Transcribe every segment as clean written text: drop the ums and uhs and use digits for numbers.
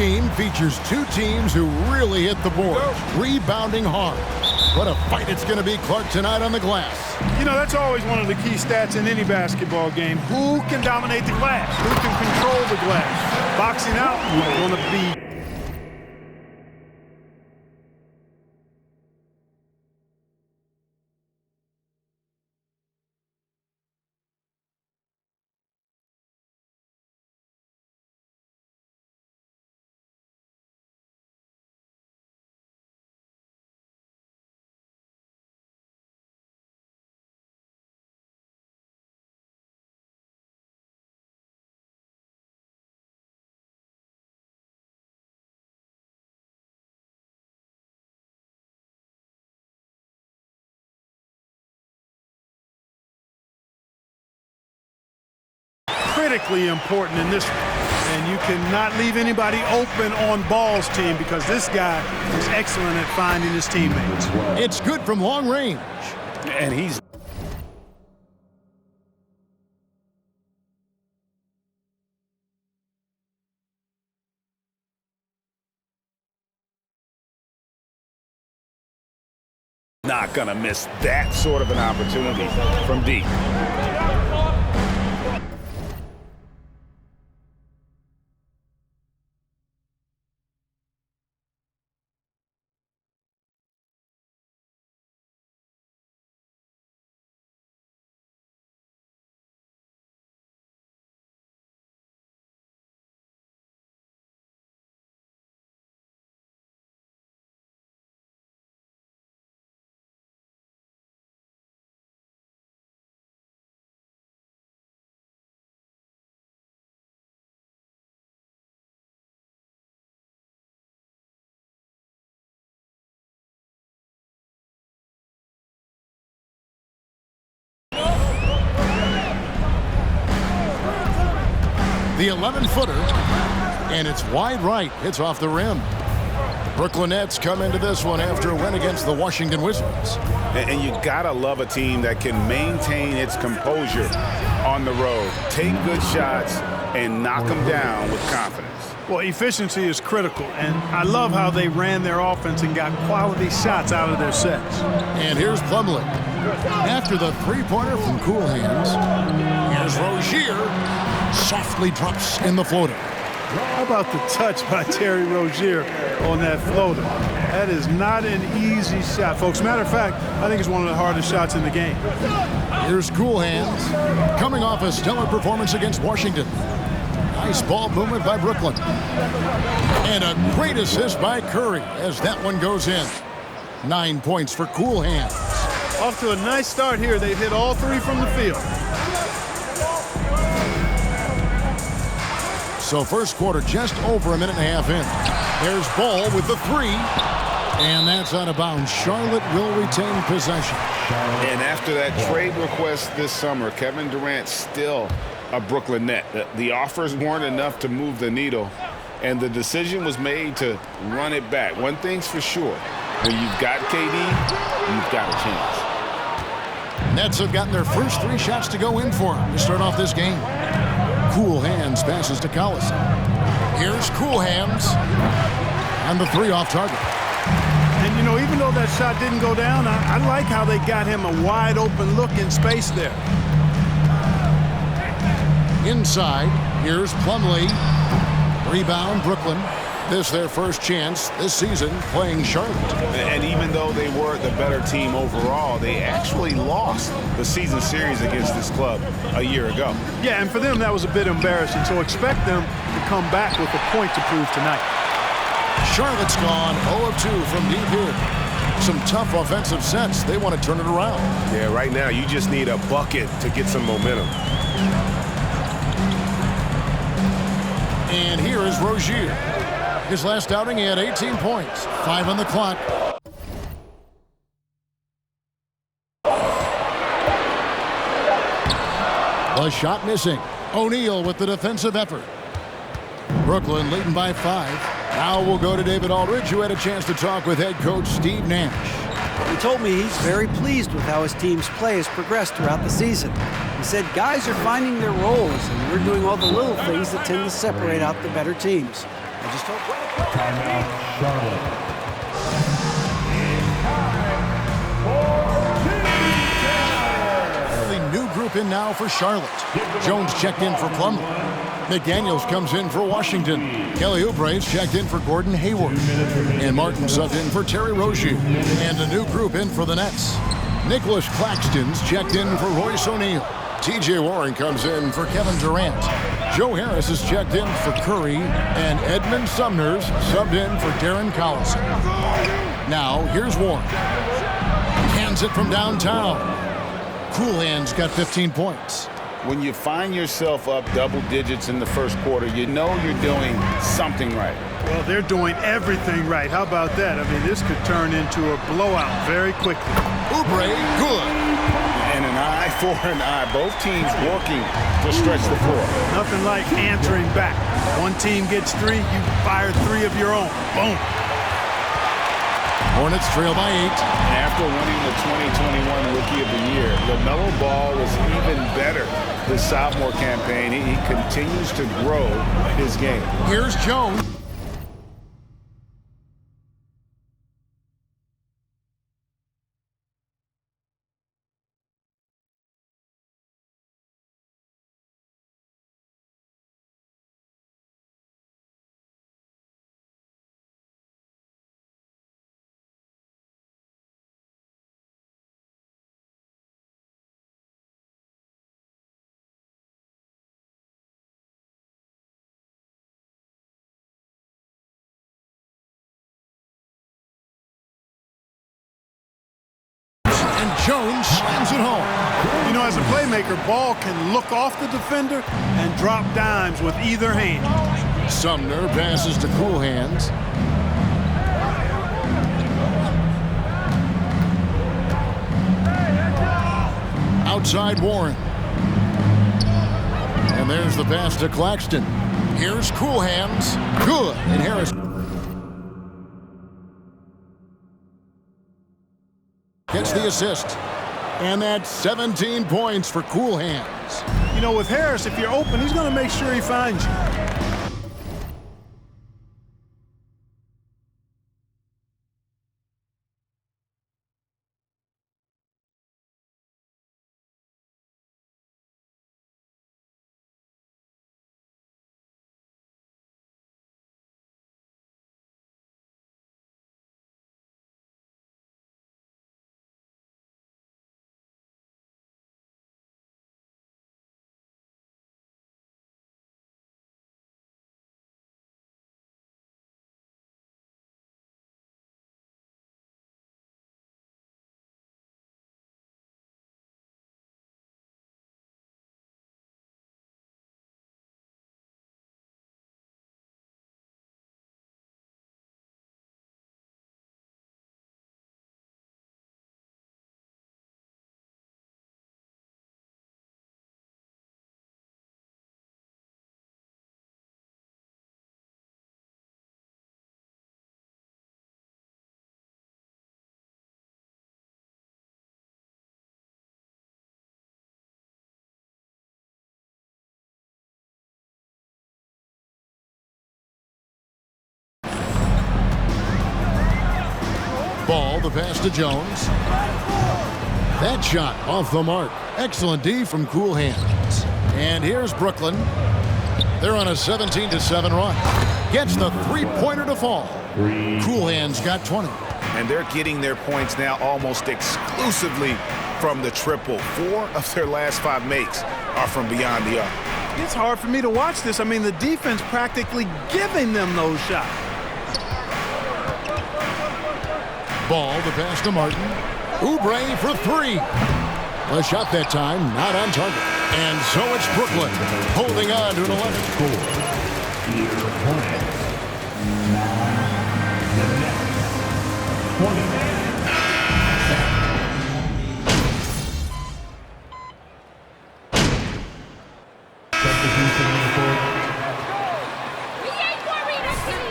game features two teams who really hit the boards, rebounding hard. What a fight it's going to be, Clark, tonight on the glass. You know, that's always one of the key stats in any basketball game. Who can dominate the glass? Who can control the glass? Boxing out is going to be... critically important in this one. And you cannot leave anybody open on Ball's team because this guy is excellent at finding his teammates. It's good from long range. And he's not going to miss that sort of an opportunity from deep. The 11-footer, and it's wide right. It's off the rim. The Brooklyn Nets come into this one after a win against the Washington Wizards. And you gotta love a team that can maintain its composure on the road, take good shots, and knock them down with confidence. Well, efficiency is critical, and I love how they ran their offense and got quality shots out of their sets. And here's Plumlee. After the three-pointer from Cool Hands, here's Rozier. Softly drops in the floater. How about the touch by Terry Rozier on that floater? That is not an easy shot, folks. Matter of fact, I think it's one of the hardest shots in the game. Here's Cool Hands, coming off a stellar performance against Washington. Nice ball movement by Brooklyn. And a great assist by Curry as that one goes in. 9 points for Cool Hands. Off to a nice start here. They've hit all three from the field. So first quarter just over a minute and a half in. There's Ball with the three. And that's out of bounds. Charlotte will retain possession. And after that trade request this summer, Kevin Durant still a Brooklyn Net. The offers weren't enough to move the needle, and the decision was made to run it back. One thing's for sure, when you've got KD, you've got a chance. Nets have gotten their first three shots to go in for them to start off this game. Cool Hands passes to Collison. Here's Cool Hands, and the three off target. And, you know, even though that shot didn't go down, I like how they got him a wide open look in space there. Inside, here's Plumlee. Rebound, Brooklyn. This their first chance this season playing Charlotte. And even though they were the better team overall, they actually lost the season series against this club a year ago. Yeah, and for them that was a bit embarrassing, so expect them to come back with a point to prove tonight. Charlotte's gone 0 of 2 from deep here. Some tough offensive sets. They want to turn it around. Yeah, right now you just need a bucket to get some momentum. And here is Rozier. His last outing, he had 18 points, 5 on the clock. The shot missing. O'Neal with the defensive effort. Brooklyn leading by 5. Now we'll go to David Aldridge, who had a chance to talk with head coach Steve Nash. He told me he's very pleased with how his team's play has progressed throughout the season. He said guys are finding their roles, and we're doing all the little things that tend to separate out the better teams. just hope. Timeout, Charlotte. The new group in now for Charlotte. Jones checked in for Plumlee. McDaniels comes in for Washington. Kelly Oubre's checked in for Gordon Hayward. And Martin subbed in for Terry Rozier. And a new group in for the Nets. Nicholas Claxton's checked in for Royce O'Neal. T.J. Warren comes in for Kevin Durant. Joe Harris is checked in for Curry. And Edmund Sumner's subbed in for Darren Collison. Now, here's Warren. Hands it from downtown. Cool Hands got 15 points. When you find yourself up double digits in the first quarter, you know you're doing something right. Well, they're doing everything right. How about that? I mean, this could turn into a blowout very quickly. Oubre, good. And an eye for an eye. Both teams working to stretch the floor. Nothing like answering back. One team gets 3, you fire 3 of your own. Boom. Hornets trail by 8. After winning the 2021 Rookie of the Year, LaMelo Ball was even better this sophomore campaign. He continues to grow his game. Here's Jones. And Jones slams it home. You know, as a playmaker, Ball can look off the defender and drop dimes with either hand. Sumner passes to Cool Hands. Outside Warren. And there's the pass to Claxton. Here's Cool Hands. Good. And Harris gets the assist. And that's 17 points for Cool Hands. You know, with Harris, if you're open, he's going to make sure he finds you. Ball, the pass to Jones. That shot off the mark. Excellent D from Cool Hands. And here's Brooklyn. They're on a 17-7 run. Gets the three-pointer to fall. Cool Hands got 20. And they're getting their points now almost exclusively from the triple. 4 of their last 5 makes are from beyond the arc. It's hard for me to watch this. I mean, the defense practically giving them those shots. Ball, the pass to Martin. Oubre for 3. The shot that time, not on target. And so it's Brooklyn holding on to an 11. Here, Hornets. 9, the Nets. 20. Substitution in the court.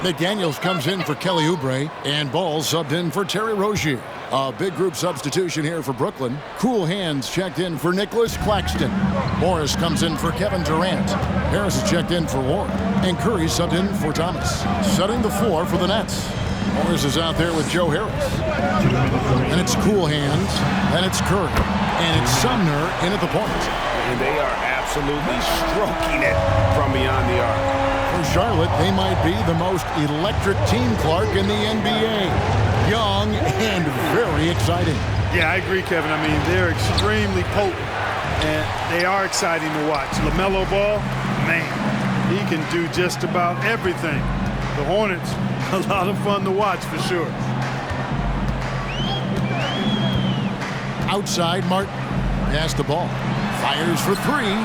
McDaniels comes in for Kelly Oubre, and Ball subbed in for Terry Rozier. A big group substitution here for Brooklyn. Cool Hands checked in for Nicholas Claxton. Morris comes in for Kevin Durant. Harris is checked in for Ward. And Curry subbed in for Thomas. Setting the floor for the Nets. Morris is out there with Joe Harris. And it's Cool Hands. Then it's Curry. And it's Sumner in at the point. And they are absolutely stroking it from beyond the arc. For Charlotte, they might be the most electric team, Clark, in the NBA. Young and very exciting. Yeah, I agree, Kevin. I mean, they're extremely potent, and they are exciting to watch. LaMelo Ball, man, he can do just about everything. The Hornets, a lot of fun to watch for sure. Outside, Martin has the ball. Fires for three.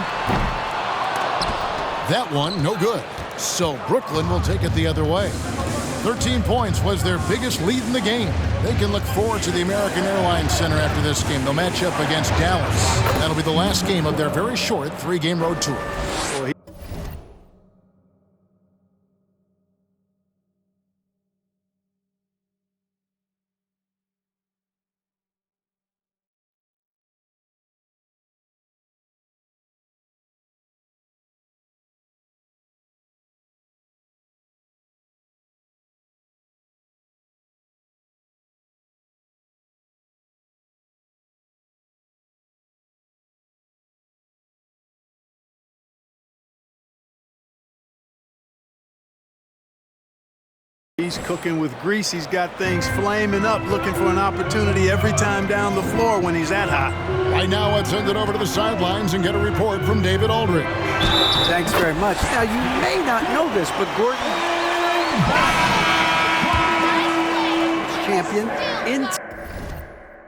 That one, no good. So Brooklyn will take it the other way. 13 points was their biggest lead in the game. They can look forward to the American Airlines Center after this game. They'll match up against Dallas. That'll be the last game of their very short 3-game road tour. He's cooking with grease. He's got things flaming up, looking for an opportunity every time down the floor when he's that hot. Right now, let's send it over to the sidelines and get a report from David Aldridge. Thanks very much. Now, you may not know this, but Gordon is champion in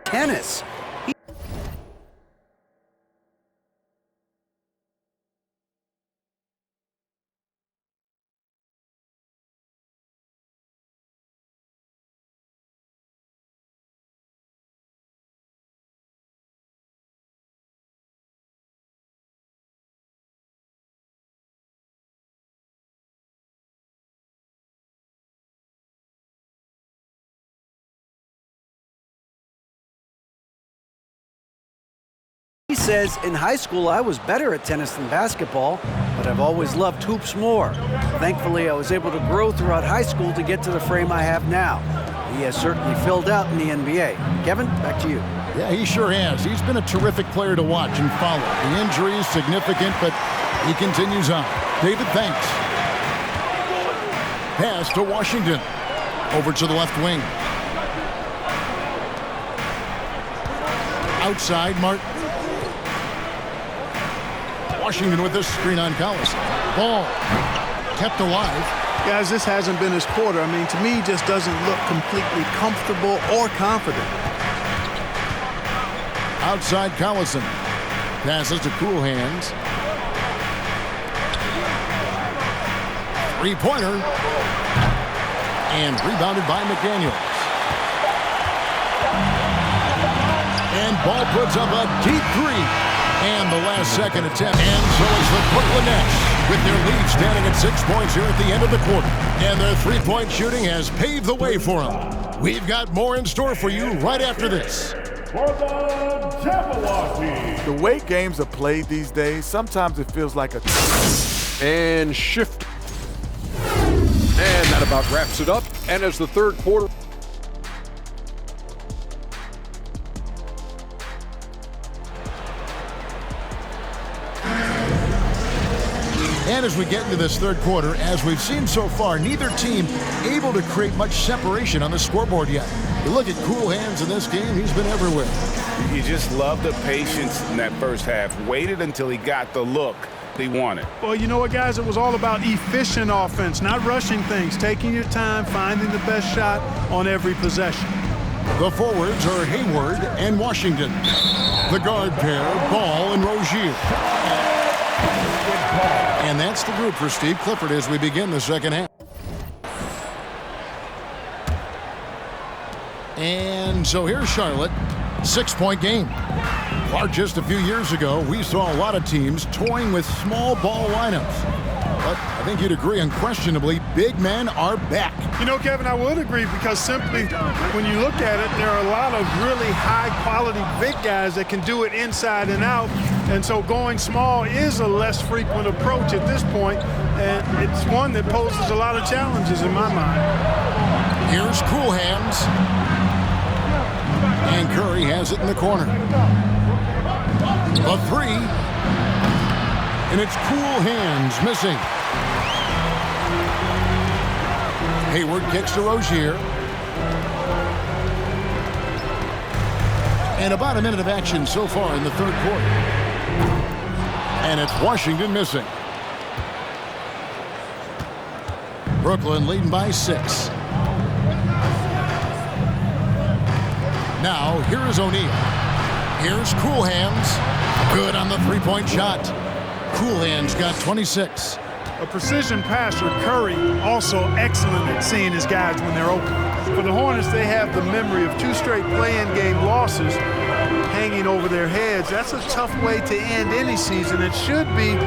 tennis. He says, in high school, I was better at tennis than basketball, but I've always loved hoops more. Thankfully, I was able to grow throughout high school to get to the frame I have now. He has certainly filled out in the NBA. Kevin, back to you. Yeah, he sure has. He's been a terrific player to watch and follow. The injury is significant, but he continues on. David, thanks. Pass to Washington. Over to the left wing. Outside, Martin. Washington with this screen on Collison. Ball kept alive. Guys, this hasn't been his quarter. I mean, to me, he just doesn't look completely comfortable or confident. Outside Collison. Passes to Cool Hands. Three-pointer. And rebounded by McDaniels. And Ball puts up a deep three. And the last second attempt. And so it's the Brooklyn Nets with their lead standing at 6 points here at the end of the quarter. And their three-point shooting has paved the way for them. We've got more in store for you right after this. For the Jabberwocky. The way games are played these days, sometimes it feels like a... And shift. And that about wraps it up. And as the third quarter... And as we get into this third quarter, as we've seen so far, neither team able to create much separation on the scoreboard yet. You look at Cool Hands in this game, he's been everywhere. You just love the patience in that first half. Waited until he got the look he wanted. Well, you know what, guys? It was all about efficient offense, not rushing things, taking your time, finding the best shot on every possession. The forwards are Hayward and Washington. The guard pair, Ball and Rozier. And that's the group for Steve Clifford as we begin the second half. And so here's Charlotte, 6-point game. Clark, just a few years ago, we saw a lot of teams toying with small ball lineups. But I think you'd agree unquestionably, big men are back. You know, Kevin, I would agree because simply when you look at it, there are a lot of really high-quality big guys that can do it inside and out. And so going small is a less frequent approach at this point, and it's one that poses a lot of challenges in my mind. Here's Cool Hands. And Curry has it in the corner. The three. And it's Cool Hands missing. Hayward kicks to Rozier. And about a minute of action so far in the third quarter. And it's Washington missing. Brooklyn leading by 6. Now, here is O'Neal. Here's Cool Hands. Good on the three-point shot. Cool Hands got 26. A precision passer, Curry, also excellent at seeing his guys when they're open. For the Hornets, they have the memory of 2 straight play-in game losses hanging over their heads. That's a tough way to end any season. It should be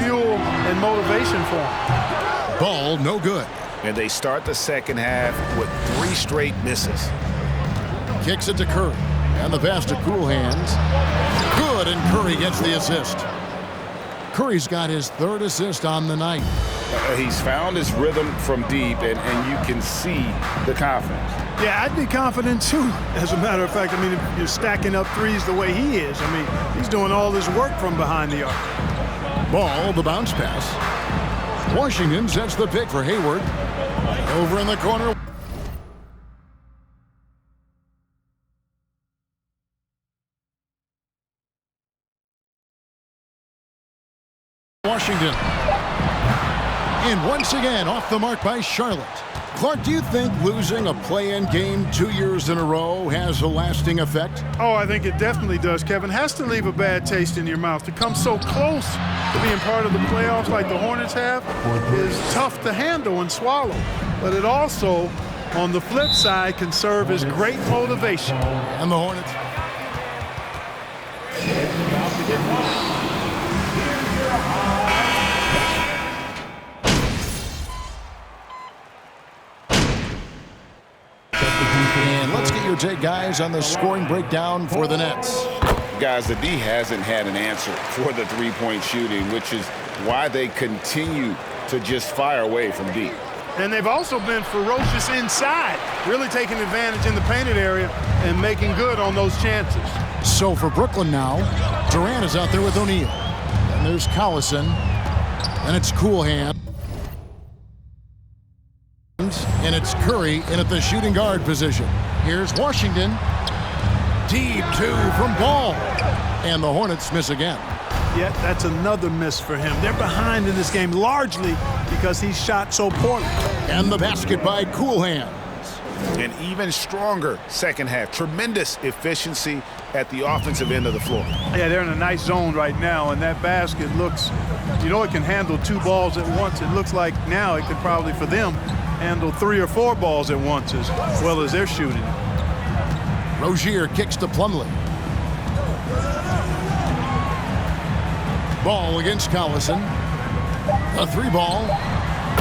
fuel and motivation for them. Ball no good. And they start the second half with 3 straight misses. Kicks it to Curry. And the pass to Cool Hands. Good, and Curry gets the assist. Curry's got his 3rd assist on the night. He's found his rhythm from deep, and you can see the confidence. Yeah, I'd be confident too, as a matter of fact. I mean, if you're stacking up threes the way he is, I mean, he's doing all this work from behind the arc. Ball, the bounce pass. Washington sets the pick for Hayward. Over in the corner. Washington. And once again, off the mark by Charlotte. Clark, do you think losing a play-in game 2 years in a row has a lasting effect? Oh, I think it definitely does, Kevin. Has to leave a bad taste in your mouth. To come so close to being part of the playoffs like the Hornets have is tough to handle and swallow. But it also, on the flip side, can serve as great motivation. And the Hornets. And let's get your take, guys, on the scoring breakdown for the Nets. Guys, the D hasn't had an answer for the three-point shooting, which is why they continue to just fire away from deep. And they've also been ferocious inside, really taking advantage in the painted area and making good on those chances. So for Brooklyn now, Durant is out there with O'Neal. And there's Collison. And it's Cool Hands. And it's Curry in at the shooting guard position. Here's Washington. Deep 2 from Ball. And the Hornets miss again. Yeah, that's another miss for him. They're behind in this game largely because he shot so poorly. And the basket by Cool Hands. An even stronger second half. Tremendous efficiency at the offensive end of the floor. Yeah, they're in a nice zone right now, and that basket looks, you know, it can handle 2 balls at once. It looks like now it could probably, for them, handle 3 or 4 balls at once as well as they're shooting. Rozier kicks to Plumlee. Ball against Collison. A 3 ball.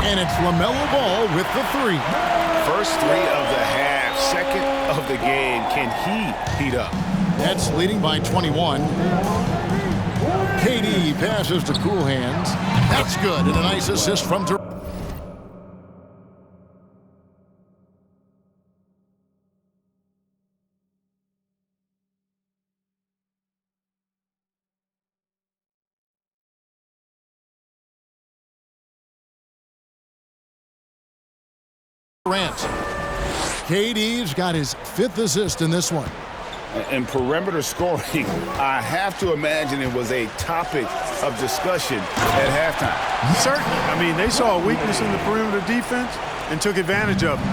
And it's LaMelo Ball with the 3. First 3 of the half, second of the game. Can he heat up? Nets leading by 21. KD passes to Cool Hands. That's good, and a nice assist from Durant. KD's got his 5th assist in this one. And perimeter scoring, I have to imagine it was a topic of discussion at halftime. Certainly. I mean, they saw a weakness in the perimeter defense and took advantage of it.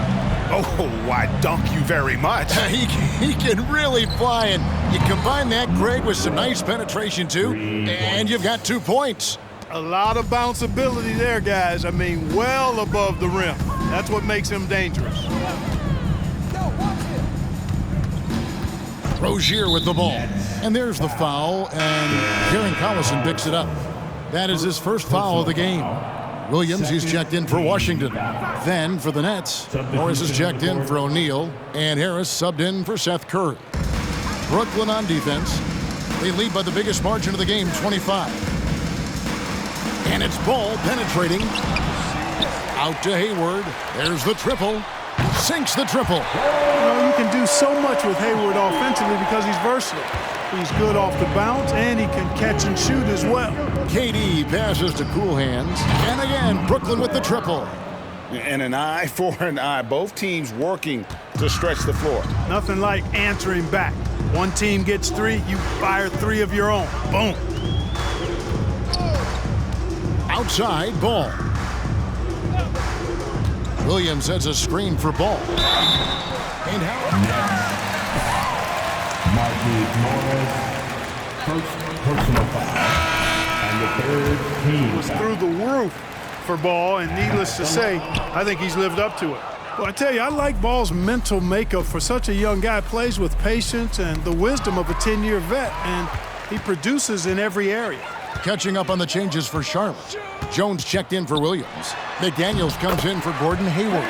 Oh, I dunk you very much. He can really fly, and you combine that, Greg, with some nice penetration, too, and you've got 2 points. A lot of bounceability there, guys. I mean, well above the rim. That's what makes him dangerous. Rozier with the ball. And there's the foul, and Darren Collison picks it up. That is his first foul of the game. Williams, he's checked in for Washington. Then for the Nets, Morris is checked in for O'Neal, and Harris subbed in for Seth Curry. Brooklyn on defense. They lead by the biggest margin of the game, 25. And it's Ball penetrating. Out to Hayward. There's the triple. Sinks the triple. You can do so much with Hayward offensively because he's versatile. He's good off the bounce, and he can catch and shoot as well. KD passes to Cool Hands. And again, Brooklyn with the triple. And an eye for an eye. Both teams working to stretch the floor. Nothing like answering back. One team gets 3, you fire 3 of your own. Boom. Outside, Ball. Williams sets a screen for Ball. And Marquise Morris, first personal foul, and the third team Was through the roof for Ball, and needless to say, I think he's lived up to it. Well, I tell you, I like Ball's mental makeup for such a young guy. Plays with patience and the wisdom of a 10-year vet, and he produces in every area. catching up on the changes for Charlotte. Jones checked in for Williams. McDaniels comes in for Gordon Hayward.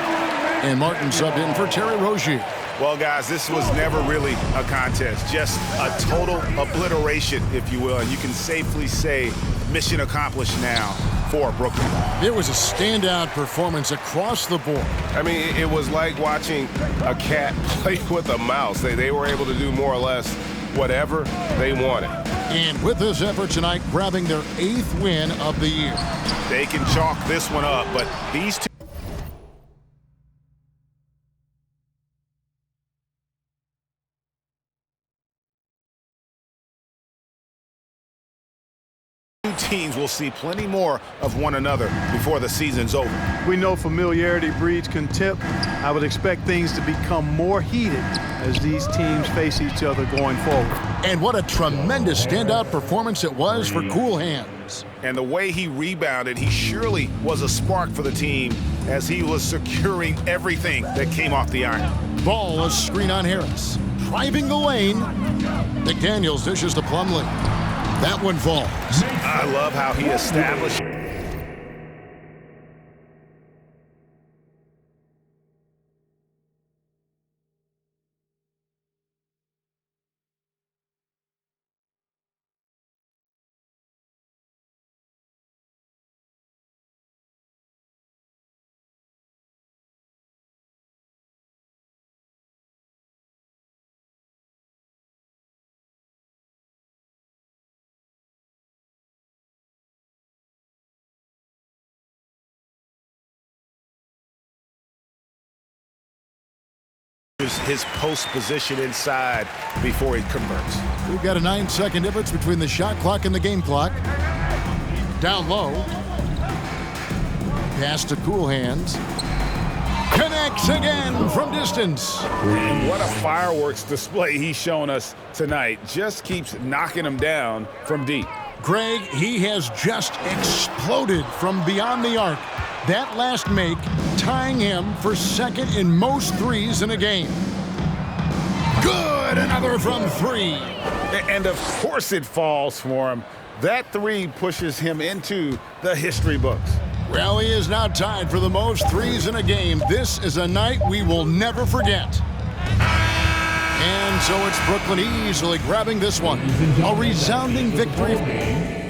And Martin subbed in for Terry Rozier. Well, guys, this was never really a contest, just a total obliteration, if you will. And you can safely say mission accomplished now for Brooklyn. It was a standout performance across the board. I mean, it was like watching a cat play with a mouse. They were able to do more or less whatever they wanted. And with this effort tonight, grabbing their 8th win of the year. They can chalk this one up, but these two teams will see plenty more of one another before the season's over. We know familiarity breeds contempt. I would expect things to become more heated as these teams face each other going forward. And what a tremendous standout performance it was for Cool Hands. And the way he rebounded, he surely was a spark for the team as he was securing everything that came off the iron. Ball, a screen on Harris. Driving the lane. McDaniels dishes to Plumlee. That one falls. I love how he established. His post position inside before he converts. We've got a 9-second difference between the shot clock and the game clock. Down low. Pass to Cool Hands. Connects again from distance. And what a fireworks display he's shown us tonight. Just keeps knocking them down from deep. Greg, he has just exploded from beyond the arc. That last make tying him for second in most threes in a game. Good, another from 3. And of course it falls for him. That 3 pushes him into the history books. Well, he is now tied for the most threes in a game. This is a night we will never forget. And so it's Brooklyn easily grabbing this one. A resounding victory.